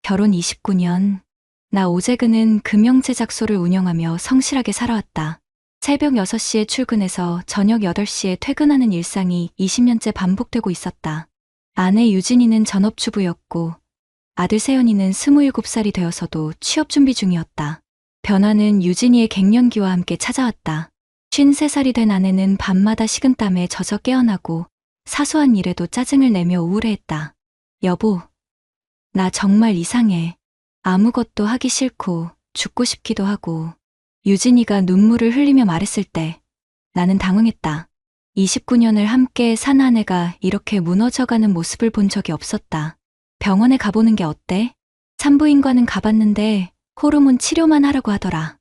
결혼 29년. 나 오재근은 금융제작소를 운영하며 성실하게 살아왔다. 새벽 6시에 출근해서 저녁 8시에 퇴근하는 일상이 20년째 반복되고 있었다. 아내 유진이는 전업주부였고 아들 세연이는 27살이 되어서도 취업 준비 중이었다. 변화는 유진이의 갱년기와 함께 찾아왔다. 53살이 된 아내는 밤마다 식은땀에 젖어 깨어나고 사소한 일에도 짜증을 내며 우울해했다. 여보, 나 정말 이상해. 아무것도 하기 싫고 죽고 싶기도 하고. 유진이가 눈물을 흘리며 말했을 때 나는 당황했다. 29년을 함께 산 아내가 이렇게 무너져가는 모습을 본 적이 없었다. 병원에 가보는 게 어때? 산부인과는 가봤는데 호르몬 치료만 하라고 하더라.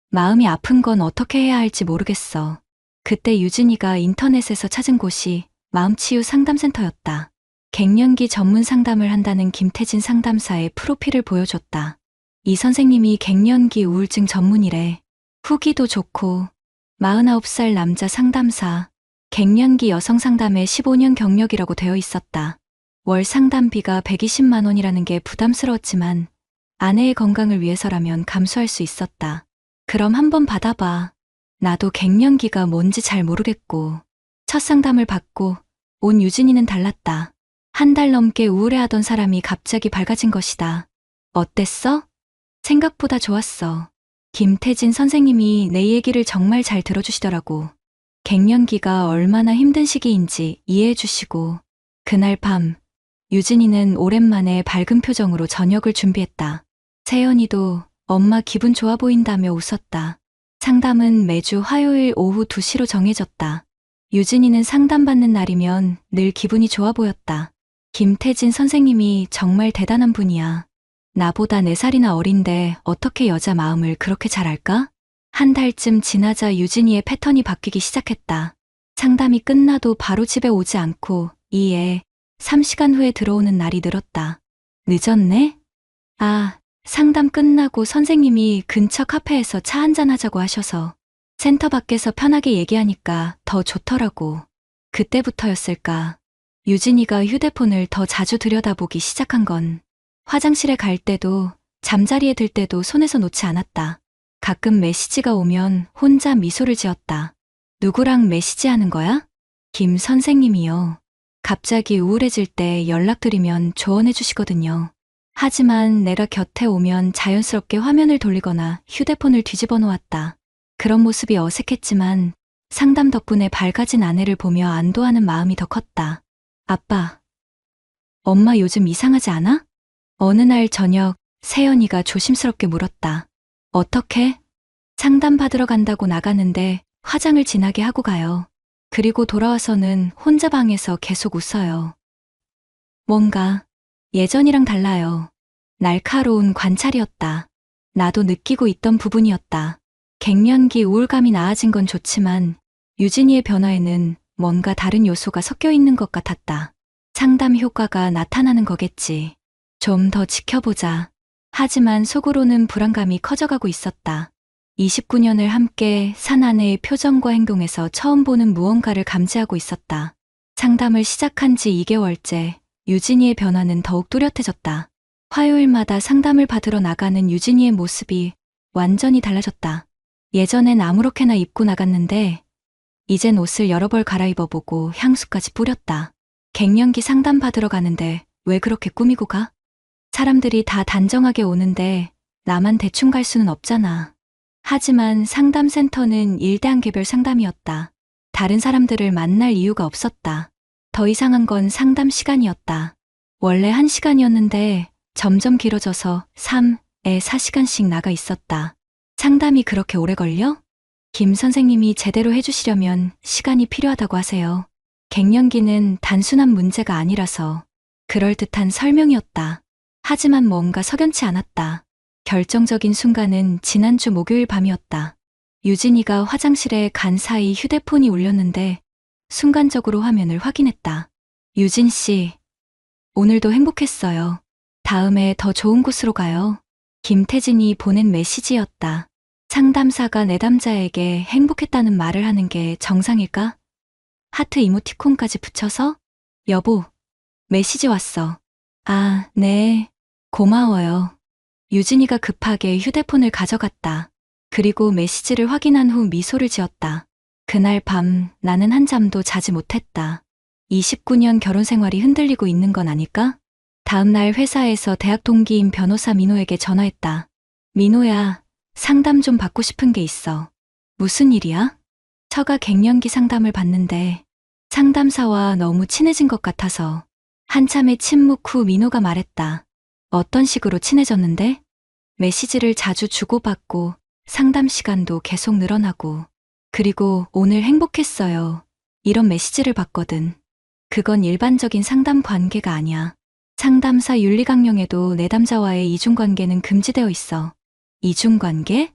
마음이 아픈 건 어떻게 해야 할지 모르겠어. 그때 유진이가 인터넷에서 찾은 곳이 마음치유 상담센터였다. 갱년기 전문 상담을 한다는 김태진 상담사의 프로필을 보여줬다. 이 선생님이 갱년기 우울증 전문이래. 후기도 좋고 49살 남자 상담사, 갱년기 여성 상담에 15년 경력이라고 되어 있었다. 월 상담비가 120만 원이라는 게 부담스러웠지만 아내의 건강을 위해서라면 감수할 수 있었다. 그럼 한번 받아봐. 나도 갱년기가 뭔지 잘 모르겠고. 첫 상담을 받고 온 유진이는 달랐다. 한 달 넘게 우울해하던 사람이 갑자기 밝아진 것이다. 어땠어? 생각보다 좋았어. 김태진 선생님이 내 얘기를 정말 잘 들어주시더라고. 갱년기가 얼마나 힘든 시기인지 이해해 주시고. 그날 밤, 유진이는 오랜만에 밝은 표정으로 저녁을 준비했다. 세연이도 엄마 기분 좋아 보인다며 웃었다. 상담은 매주 화요일 오후 2시로 정해졌다. 유진이는 상담받는 날이면 늘 기분이 좋아 보였다. 김태진 선생님이 정말 대단한 분이야. 나보다 4살이나 어린데 어떻게 여자 마음을 그렇게 잘 알까? 한 달쯤 지나자 유진이의 패턴이 바뀌기 시작했다. 상담이 끝나도 바로 집에 오지 않고 2에 3시간 후에 들어오는 날이 늘었다. 늦었네? 아, 상담 끝나고 선생님이 근처 카페에서 차 한잔 하자고 하셔서 센터 밖에서 편하게 얘기하니까 더 좋더라고. 그때부터였을까. 유진이가 휴대폰을 더 자주 들여다보기 시작한 건 화장실에 갈 때도 잠자리에 들 때도 손에서 놓지 않았다. 가끔 메시지가 오면 혼자 미소를 지었다. 누구랑 메시지하는 거야? 김 선생님이요. 갑자기 우울해질 때 연락드리면 조언해 주시거든요. 하지만 내가 곁에 오면 자연스럽게 화면을 돌리거나 휴대폰을 뒤집어 놓았다. 그런 모습이 어색했지만 상담 덕분에 밝아진 아내를 보며 안도하는 마음이 더 컸다. 아빠, 엄마 요즘 이상하지 않아? 어느 날 저녁 세연이가 조심스럽게 물었다. 어떻게? 상담 받으러 간다고 나가는데 화장을 진하게 하고 가요. 그리고 돌아와서는 혼자 방에서 계속 웃어요. 뭔가 예전이랑 달라요. 날카로운 관찰이었다. 나도 느끼고 있던 부분이었다. 갱년기 우울감이 나아진 건 좋지만 유진이의 변화에는 뭔가 다른 요소가 섞여 있는 것 같았다. 상담 효과가 나타나는 거겠지. 좀 더 지켜보자. 하지만 속으로는 불안감이 커져가고 있었다. 29년을 함께 산 아내의 표정과 행동에서 처음 보는 무언가를 감지하고 있었다. 상담을 시작한 지 2개월째 유진이의 변화는 더욱 뚜렷해졌다. 화요일마다 상담을 받으러 나가는 유진이의 모습이 완전히 달라졌다. 예전엔 아무렇게나 입고 나갔는데 이젠 옷을 여러 벌 갈아입어보고 향수까지 뿌렸다. 갱년기 상담 받으러 가는데 왜 그렇게 꾸미고 가? 사람들이 다 단정하게 오는데 나만 대충 갈 수는 없잖아. 하지만 상담센터는 1대1 개별 상담이었다. 다른 사람들을 만날 이유가 없었다. 더 이상한 건 상담 시간이었다. 원래 1시간이었는데 점점 길어져서 3에 4시간씩 나가 있었다. 상담이 그렇게 오래 걸려? 김 선생님이 제대로 해주시려면 시간이 필요하다고 하세요. 갱년기는 단순한 문제가 아니라서. 그럴듯한 설명이었다. 하지만 뭔가 석연치 않았다. 결정적인 순간은 지난주 목요일 밤이었다. 유진이가 화장실에 간 사이 휴대폰이 울렸는데 순간적으로 화면을 확인했다. 유진 씨, 오늘도 행복했어요. 다음에 더 좋은 곳으로 가요. 김태진이 보낸 메시지였다. 상담사가 내담자에게 행복했다는 말을 하는 게 정상일까? 하트 이모티콘까지 붙여서 여보, 메시지 왔어. 아, 네. 고마워요. 유진이가 급하게 휴대폰을 가져갔다. 그리고 메시지를 확인한 후 미소를 지었다. 그날 밤 나는 한잠도 자지 못했다. 29년 결혼 생활이 흔들리고 있는 건 아닐까? 다음날 회사에서 대학 동기인 변호사 민호에게 전화했다. 민호야, 상담 좀 받고 싶은 게 있어. 무슨 일이야? 처가 갱년기 상담을 받는데 상담사와 너무 친해진 것 같아서. 한참의 침묵 후 민호가 말했다. 어떤 식으로 친해졌는데? 메시지를 자주 주고받고 상담 시간도 계속 늘어나고. 그리고 오늘 행복했어요. 이런 메시지를 받거든. 그건 일반적인 상담 관계가 아니야. 상담사 윤리강령에도 내담자와의 이중관계는 금지되어 있어. 이중관계?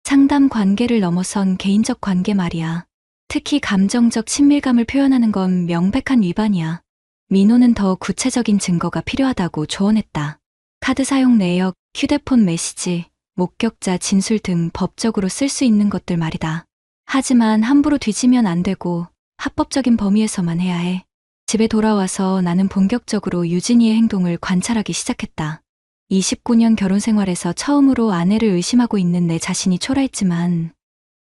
상담 관계를 넘어선 개인적 관계 말이야. 특히 감정적 친밀감을 표현하는 건 명백한 위반이야. 민호는 더 구체적인 증거가 필요하다고 조언했다. 카드 사용 내역, 휴대폰 메시지, 목격자 진술 등 법적으로 쓸 수 있는 것들 말이다. 하지만 함부로 뒤지면 안 되고 합법적인 범위에서만 해야 해. 집에 돌아와서 나는 본격적으로 유진이의 행동을 관찰하기 시작했다. 29년 결혼 생활에서 처음으로 아내를 의심하고 있는 내 자신이 초라했지만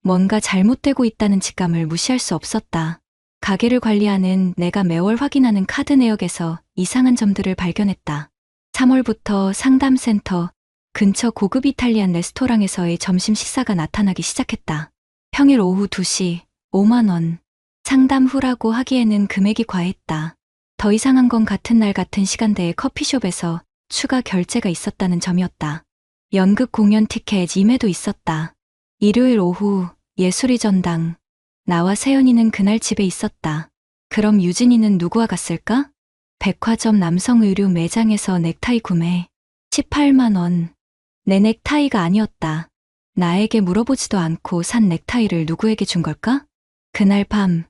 뭔가 잘못되고 있다는 직감을 무시할 수 없었다. 가게를 관리하는 내가 매월 확인하는 카드 내역에서 이상한 점들을 발견했다. 3월부터 상담센터 근처 고급 이탈리안 레스토랑에서의 점심 식사가 나타나기 시작했다. 평일 오후 2시, 5만 원. 상담 후라고 하기에는 금액이 과했다. 더 이상한 건 같은 날 같은 시간대에 커피숍에서 추가 결제가 있었다는 점이었다. 연극 공연 티켓 임해도 있었다. 일요일 오후 예술의 전당. 나와 세연이는 그날 집에 있었다. 그럼 유진이는 누구와 갔을까? 백화점 남성 의류 매장에서 넥타이 구매. 18만 원. 내 넥타이가 아니었다. 나에게 물어보지도 않고 산 넥타이를 누구에게 준 걸까? 그날 밤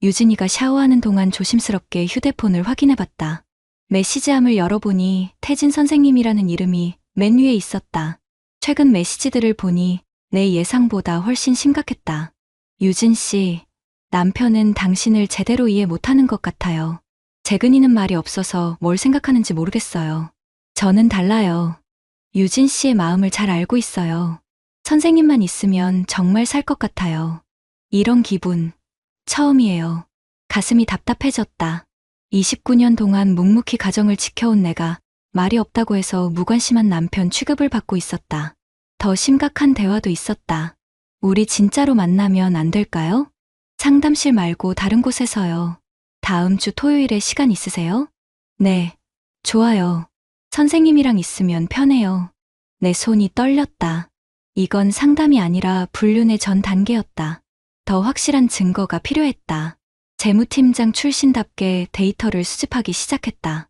유진이가 샤워하는 동안 조심스럽게 휴대폰을 확인해봤다. 메시지함을 열어보니 태진 선생님이라는 이름이 맨 위에 있었다. 최근 메시지들을 보니 내 예상보다 훨씬 심각했다. 유진 씨, 남편은 당신을 제대로 이해 못하는 것 같아요. 재근이는 말이 없어서 뭘 생각하는지 모르겠어요. 저는 달라요. 유진 씨의 마음을 잘 알고 있어요. 선생님만 있으면 정말 살 것 같아요. 이런 기분 처음이에요. 가슴이 답답해졌다. 29년 동안 묵묵히 가정을 지켜온 내가 말이 없다고 해서 무관심한 남편 취급을 받고 있었다. 더 심각한 대화도 있었다. 우리 진짜로 만나면 안 될까요? 상담실 말고 다른 곳에서요. 다음 주 토요일에 시간 있으세요? 네, 좋아요. 선생님이랑 있으면 편해요. 내 손이 떨렸다. 이건 상담이 아니라 불륜의 전 단계였다. 더 확실한 증거가 필요했다. 재무팀장 출신답게 데이터를 수집하기 시작했다.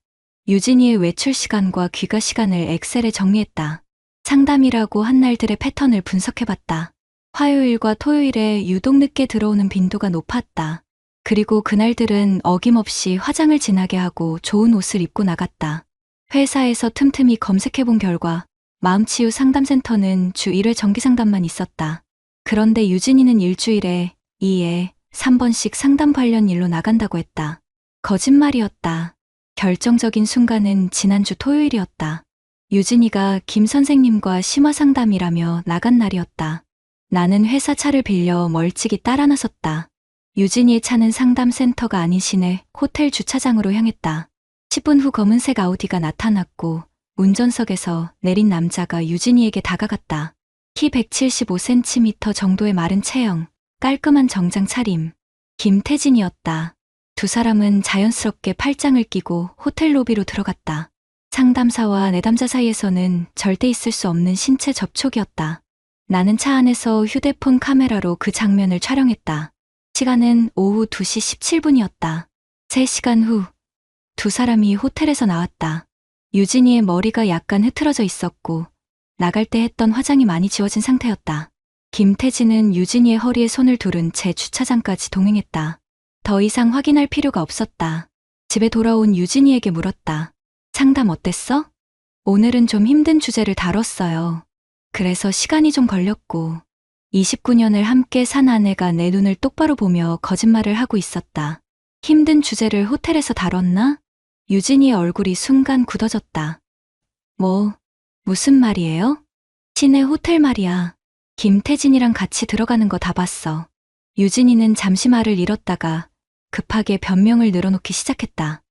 유진이의 외출 시간과 귀가 시간을 엑셀에 정리했다. 상담이라고 한 날들의 패턴을 분석해봤다. 화요일과 토요일에 유독 늦게 들어오는 빈도가 높았다. 그리고 그날들은 어김없이 화장을 진하게 하고 좋은 옷을 입고 나갔다. 회사에서 틈틈이 검색해본 결과 마음치유 상담센터는 주 1회 정기상담만 있었다. 그런데 유진이는 일주일에 2회, 3번씩 상담 관련 일로 나간다고 했다. 거짓말이었다. 결정적인 순간은 지난주 토요일이었다. 유진이가 김 선생님과 심화 상담이라며 나간 날이었다. 나는 회사 차를 빌려 멀찍이 따라 나섰다. 유진이의 차는 상담센터가 아닌 시내 호텔 주차장으로 향했다. 10분 후 검은색 아우디가 나타났고 운전석에서 내린 남자가 유진이에게 다가갔다. 키 175cm 정도의 마른 체형, 깔끔한 정장 차림. 김태진이었다. 두 사람은 자연스럽게 팔짱을 끼고 호텔 로비로 들어갔다. 상담사와 내담자 사이에서는 절대 있을 수 없는 신체 접촉이었다. 나는 차 안에서 휴대폰 카메라로 그 장면을 촬영했다. 시간은 오후 2시 17분이었다. 3시간 후, 두 사람이 호텔에서 나왔다. 유진이의 머리가 약간 흐트러져 있었고 나갈 때 했던 화장이 많이 지워진 상태였다. 김태진은 유진이의 허리에 손을 두른 채 주차장까지 동행했다. 더 이상 확인할 필요가 없었다. 집에 돌아온 유진이에게 물었다. 상담 어땠어? 오늘은 좀 힘든 주제를 다뤘어요. 그래서 시간이 좀 걸렸고 29년을 함께 산 아내가 내 눈을 똑바로 보며 거짓말을 하고 있었다. 힘든 주제를 호텔에서 다뤘나? 유진이의 얼굴이 순간 굳어졌다. 무슨 말이에요? 시내 호텔 말이야. 김태진이랑 같이 들어가는 거 다 봤어. 유진이는 잠시 말을 잃었다가 급하게 변명을 늘어놓기 시작했다.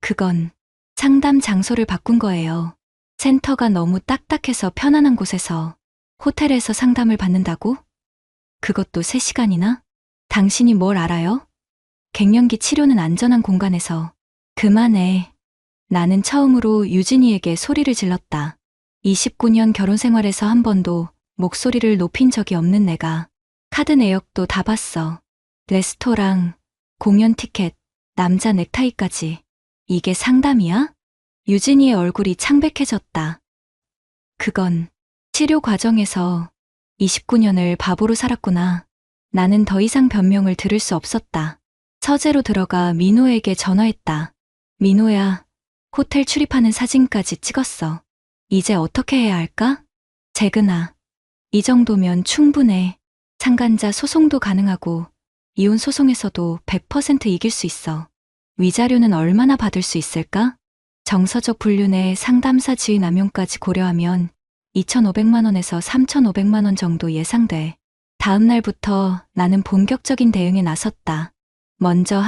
그건 상담 장소를 바꾼 거예요. 센터가 너무 딱딱해서 편안한 곳에서 호텔에서 상담을 받는다고? 그것도 3시간이나? 당신이 뭘 알아요? 갱년기 치료는 안전한 공간에서. 그만해. 나는 처음으로 유진이에게 소리를 질렀다. 29년 결혼 생활에서 한 번도 목소리를 높인 적이 없는 내가 카드 내역도 다 봤어. 레스토랑, 공연 티켓, 남자 넥타이까지. 이게 상담이야? 유진이의 얼굴이 창백해졌다. 그건 치료 과정에서 29년을 바보로 살았구나. 나는 더 이상 변명을 들을 수 없었다. 서재로 들어가 민호에게 전화했다. 민호야, 호텔 출입하는 사진까지 찍었어. 이제 어떻게 해야 할까? 재근아, 이 정도면 충분해. 상간자 소송도 가능하고 이혼 소송에서도 100% 이길 수 있어. 위자료는 얼마나 받을 수 있을까? 정서적 불륜에 상담사 지위 남용까지 고려하면 2,500만 원에서 3,500만 원 정도 예상돼. 다음 날부터 나는 본격적인 대응에 나섰다. 먼저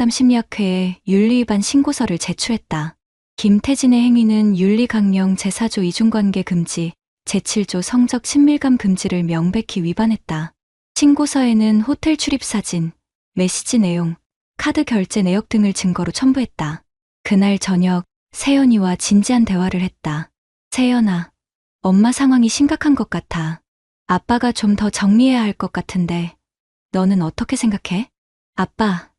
한국상담심리학회에 윤리위반 신고서를 제출했다. 김태진의 행위는 윤리강령 제4조 이중관계 금지, 제7조 성적 친밀감 금지를 명백히 위반했다. 신고서에는 호텔 출입 사진, 메시지 내용, 카드 결제 내역 등을 증거로 첨부했다. 그날 저녁 세연이와 진지한 대화를 했다. 세연아, 엄마 상황이 심각한 것 같아. 아빠가 좀 더 정리해야 할 것 같은데 너는 어떻게 생각해? 아빠,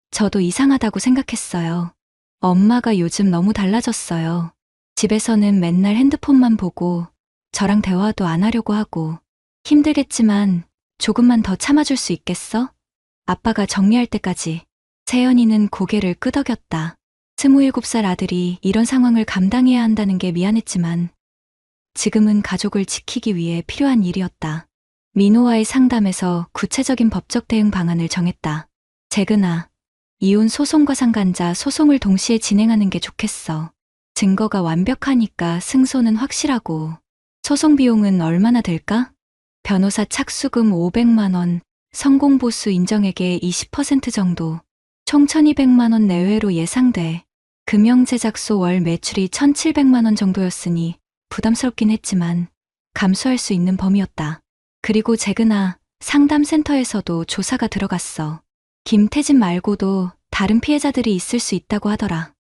저도 이상하다고 생각했어요. 엄마가 요즘 너무 달라졌어요. 집에서는 맨날 핸드폰만 보고 저랑 대화도 안 하려고 하고. 힘들겠지만 조금만 더 참아줄 수 있겠어? 아빠가 정리할 때까지. 세연이는 고개를 끄덕였다. 27살 아들이 이런 상황을 감당해야 한다는 게 미안했지만 지금은 가족을 지키기 위해 필요한 일이었다. 민호와의 상담에서 구체적인 법적 대응 방안을 정했다. 재근아, 이혼 소송과 상간자 소송을 동시에 진행하는 게 좋겠어. 증거가 완벽하니까 승소는 확실하고. 소송 비용은 얼마나 들까? 변호사 착수금 500만 원, 성공보수 인정액의 20% 정도, 총 1,200만 원 내외로 예상돼. 금형제작소 월 매출이 1,700만 원 정도였으니 부담스럽긴 했지만 감수할 수 있는 범위였다. 그리고 재근아, 상담센터에서도 조사가 들어갔어. 김태진 말고도 다른 피해자들이 있을 수 있다고 하더라.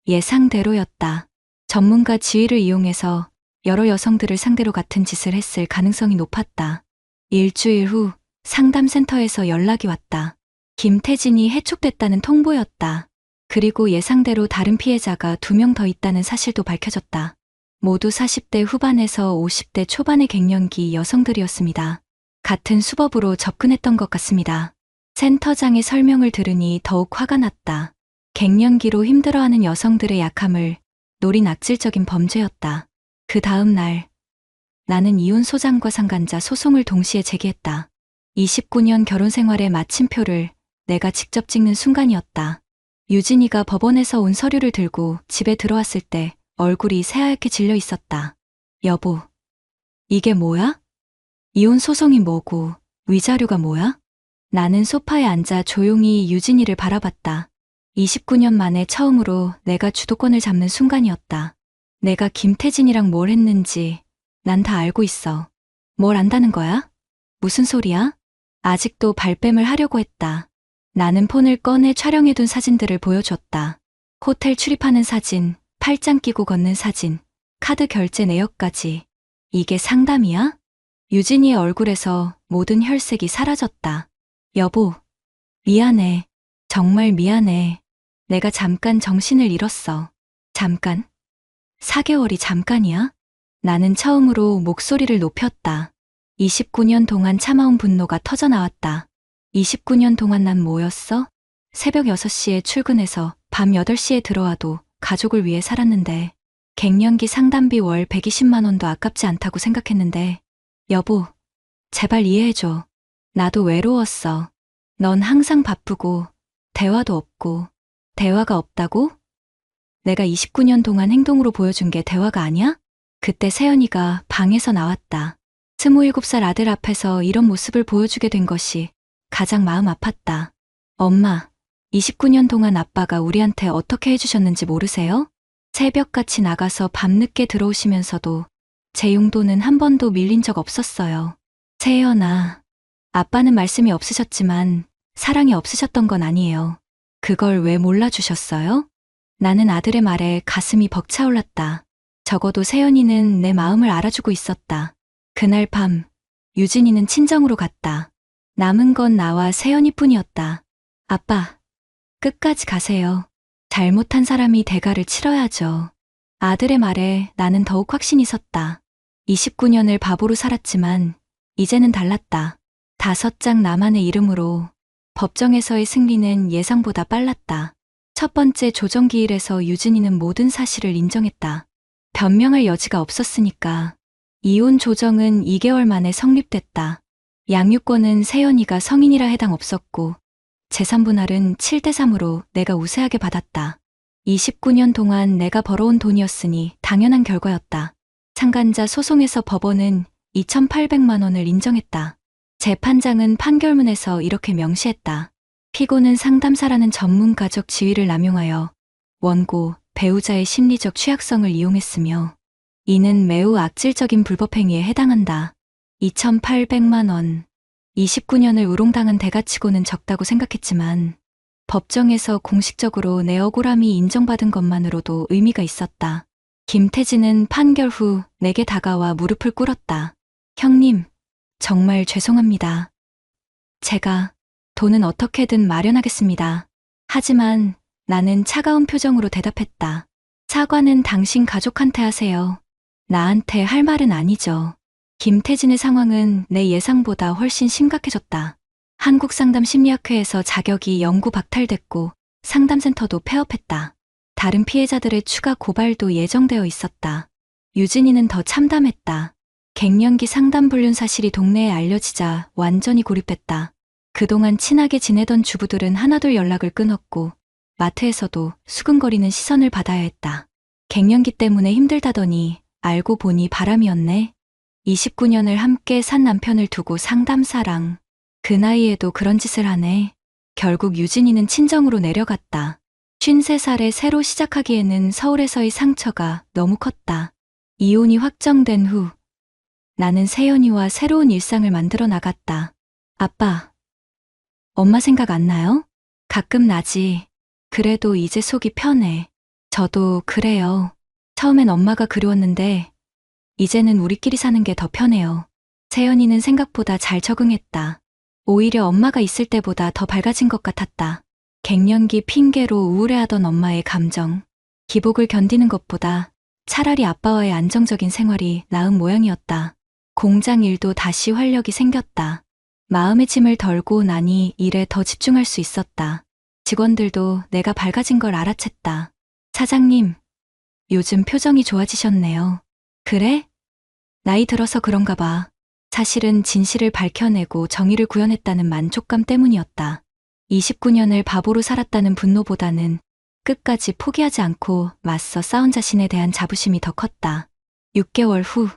예상대로였다. 전문가 지위를 이용해서 여러 여성들을 상대로 같은 짓을 했을 가능성이 높았다. 일주일 후 상담센터에서 연락이 왔다. 김태진이 해촉됐다는 통보였다. 그리고 예상대로 다른 피해자가 2명 더 있다는 사실도 밝혀졌다. 모두 40대 후반에서 50대 초반의 갱년기 여성들이었습니다. 같은 수법으로 접근했던 것 같습니다. 센터장의 설명을 들으니 더욱 화가 났다. 갱년기로 힘들어하는 여성들의 약함을 노린 악질적인 범죄였다. 그 다음 날, 나는 이혼 소장과 상간자 소송을 동시에 제기했다. 29년 결혼 생활의 마침표를 내가 직접 찍는 순간이었다. 유진이가 법원에서 온 서류를 들고 집에 들어왔을 때 얼굴이 새하얗게 질려 있었다. 여보, 이게 뭐야? 이혼 소송이 뭐고 위자료가 뭐야? 나는 소파에 앉아 조용히 유진이를 바라봤다. 29년 만에 처음으로 내가 주도권을 잡는 순간이었다. 내가 김태진이랑 뭘 했는지 난 다 알고 있어. 뭘 안다는 거야? 무슨 소리야? 아직도 발뺌을 하려고 했다. 나는 폰을 꺼내 촬영해둔 사진들을 보여줬다. 호텔 출입하는 사진, 팔짱 끼고 걷는 사진, 카드 결제 내역까지. 이게 상담이야? 유진이의 얼굴에서 모든 혈색이 사라졌다. 여보, 미안해. 정말 미안해. 내가 잠깐 정신을 잃었어. 잠깐? 4개월이 잠깐이야? 나는 처음으로 목소리를 높였다. 29년 동안 참아온 분노가 터져나왔다. 29년 동안 난 뭐였어? 새벽 6시에 출근해서 밤 8시에 들어와도 가족을 위해 살았는데 갱년기 상담비 월 120만 원도 아깝지 않다고 생각했는데 여보, 제발 이해해줘. 나도 외로웠어. 넌 항상 바쁘고 대화도 없고. 대화가 없다고? 내가 29년 동안 행동으로 보여준 게 대화가 아니야? 그때 세연이가 방에서 나왔다. 27살 아들 앞에서 이런 모습을 보여주게 된 것이 가장 마음 아팠다. 엄마, 29년 동안 아빠가 우리한테 어떻게 해주셨는지 모르세요? 새벽같이 나가서 밤늦게 들어오시면서도 제 용돈은 한 번도 밀린 적 없었어요. 세연아, 아빠는 말씀이 없으셨지만 사랑이 없으셨던 건 아니에요. 그걸 왜 몰라주셨어요? 나는 아들의 말에 가슴이 벅차올랐다. 적어도 세연이는 내 마음을 알아주고 있었다. 그날 밤, 유진이는 친정으로 갔다. 남은 건 나와 세연이뿐이었다. 아빠, 끝까지 가세요. 잘못한 사람이 대가를 치러야죠. 아들의 말에 나는 더욱 확신이 섰다. 29년을 바보로 살았지만 이제는 달랐다. 5장 나만의 이름으로 법정에서의 승리는 예상보다 빨랐다. 첫 번째 조정기일에서 유진이는 모든 사실을 인정했다. 변명할 여지가 없었으니까. 이혼 조정은 2개월 만에 성립됐다. 양육권은 세연이가 성인이라 해당 없었고 재산 분할은 7대3으로 내가 우세하게 받았다. 29년 동안 내가 벌어온 돈이었으니 당연한 결과였다. 상간자 소송에서 법원은 2,800만 원을 인정했다. 재판장은 판결문에서 이렇게 명시했다. 피고는 상담사라는 전문가적 지위를 남용하여 원고, 배우자의 심리적 취약성을 이용했으며 이는 매우 악질적인 불법행위에 해당한다. 2,800만 원. 29년을 우롱당한 대가치고는 적다고 생각했지만 법정에서 공식적으로 내 억울함이 인정받은 것만으로도 의미가 있었다. 김태진은 판결 후 내게 다가와 무릎을 꿇었다. 형님, 정말 죄송합니다. 제가 돈은 어떻게든 마련하겠습니다. 하지만 나는 차가운 표정으로 대답했다. 사과는 당신 가족한테 하세요. 나한테 할 말은 아니죠. 김태진의 상황은 내 예상보다 훨씬 심각해졌다. 한국상담심리학회에서 자격이 영구 박탈됐고 상담센터도 폐업했다. 다른 피해자들의 추가 고발도 예정되어 있었다. 유진이는 더 참담했다. 갱년기 상담 불륜 사실이 동네에 알려지자 완전히 고립됐다. 그동안 친하게 지내던 주부들은 하나둘 연락을 끊었고 마트에서도 수근거리는 시선을 받아야 했다. 갱년기 때문에 힘들다더니 알고 보니 바람이었네. 29년을 함께 산 남편을 두고 상담사랑. 그 나이에도 그런 짓을 하네. 결국 유진이는 친정으로 내려갔다. 53살에 새로 시작하기에는 서울에서의 상처가 너무 컸다. 이혼이 확정된 후 나는 세연이와 새로운 일상을 만들어 나갔다. 아빠, 엄마 생각 안 나요? 가끔 나지. 그래도 이제 속이 편해. 저도 그래요. 처음엔 엄마가 그리웠는데 이제는 우리끼리 사는 게 더 편해요. 세연이는 생각보다 잘 적응했다. 오히려 엄마가 있을 때보다 더 밝아진 것 같았다. 갱년기 핑계로 우울해하던 엄마의 감정. 기복을 견디는 것보다 차라리 아빠와의 안정적인 생활이 나은 모양이었다. 공장 일도 다시 활력이 생겼다. 마음의 짐을 덜고 나니 일에 더 집중할 수 있었다. 직원들도 내가 밝아진 걸 알아챘다. 사장님, 요즘 표정이 좋아지셨네요. 그래? 나이 들어서 그런가 봐. 사실은 진실을 밝혀내고 정의를 구현했다는 만족감 때문이었다. 29년을 바보로 살았다는 분노보다는 끝까지 포기하지 않고 맞서 싸운 자신에 대한 자부심이 더 컸다. 6개월 후,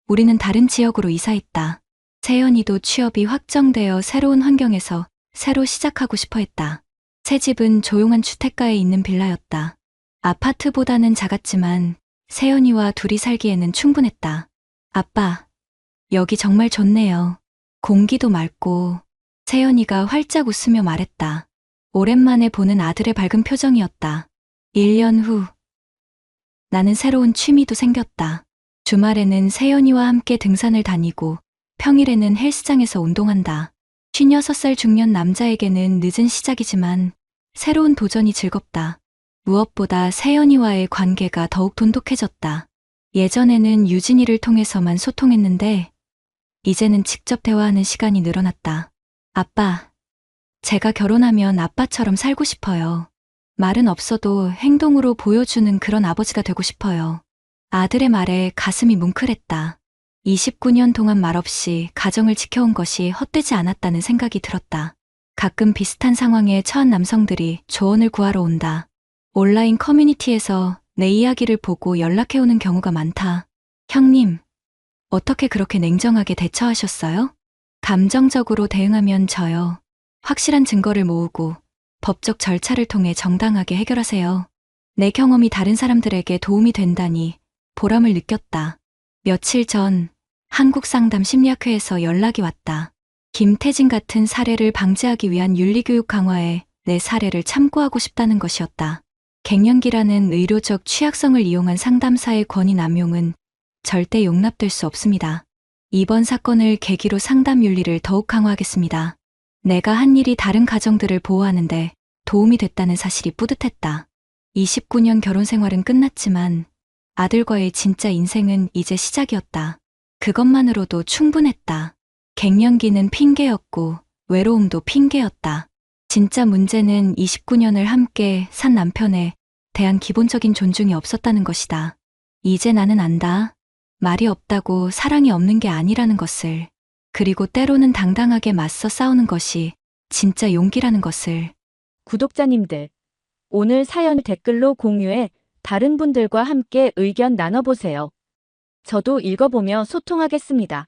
우리는 다른 지역으로 이사했다. 세연이도 취업이 확정되어 새로운 환경에서 새로 시작하고 싶어 했다. 새 집은 조용한 주택가에 있는 빌라였다. 아파트보다는 작았지만 세연이와 둘이 살기에는 충분했다. 아빠, 여기 정말 좋네요. 공기도 맑고. 세연이가 활짝 웃으며 말했다. 오랜만에 보는 아들의 밝은 표정이었다. 1년 후 나는 새로운 취미도 생겼다. 주말에는 세연이와 함께 등산을 다니고 평일에는 헬스장에서 운동한다. 56살 중년 남자에게는 늦은 시작이지만 새로운 도전이 즐겁다. 무엇보다 세연이와의 관계가 더욱 돈독해졌다. 예전에는 유진이를 통해서만 소통했는데 이제는 직접 대화하는 시간이 늘어났다. 아빠, 제가 결혼하면 아빠처럼 살고 싶어요. 말은 없어도 행동으로 보여주는 그런 아버지가 되고 싶어요. 아들의 말에 가슴이 뭉클했다. 29년 동안 말없이 가정을 지켜온 것이 헛되지 않았다는 생각이 들었다. 가끔 비슷한 상황에 처한 남성들이 조언을 구하러 온다. 온라인 커뮤니티에서 내 이야기를 보고 연락해오는 경우가 많다. 형님, 어떻게 그렇게 냉정하게 대처하셨어요? 감정적으로 대응하면 져요. 확실한 증거를 모으고 법적 절차를 통해 정당하게 해결하세요. 내 경험이 다른 사람들에게 도움이 된다니 보람을 느꼈다. 며칠 전 한국상담심리학회에서 연락이 왔다. 김태진 같은 사례를 방지하기 위한 윤리교육 강화에 내 사례를 참고하고 싶다는 것이었다. 갱년기라는 의료적 취약성을 이용한 상담사의 권위 남용은 절대 용납될 수 없습니다. 이번 사건을 계기로 상담 윤리를 더욱 강화하겠습니다. 내가 한 일이 다른 가정들을 보호하는데 도움이 됐다는 사실이 뿌듯했다. 29년 결혼 생활은 끝났지만 아들과의 진짜 인생은 이제 시작이었다. 그것만으로도 충분했다. 갱년기는 핑계였고 외로움도 핑계였다. 진짜 문제는 29년을 함께 산 남편에 대한 기본적인 존중이 없었다는 것이다. 이제 나는 안다. 말이 없다고 사랑이 없는 게 아니라는 것을, 그리고 때로는 당당하게 맞서 싸우는 것이 진짜 용기라는 것을. 구독자님들, 오늘 사연 댓글로 공유해 다른 분들과 함께 의견 나눠보세요. 저도 읽어보며 소통하겠습니다.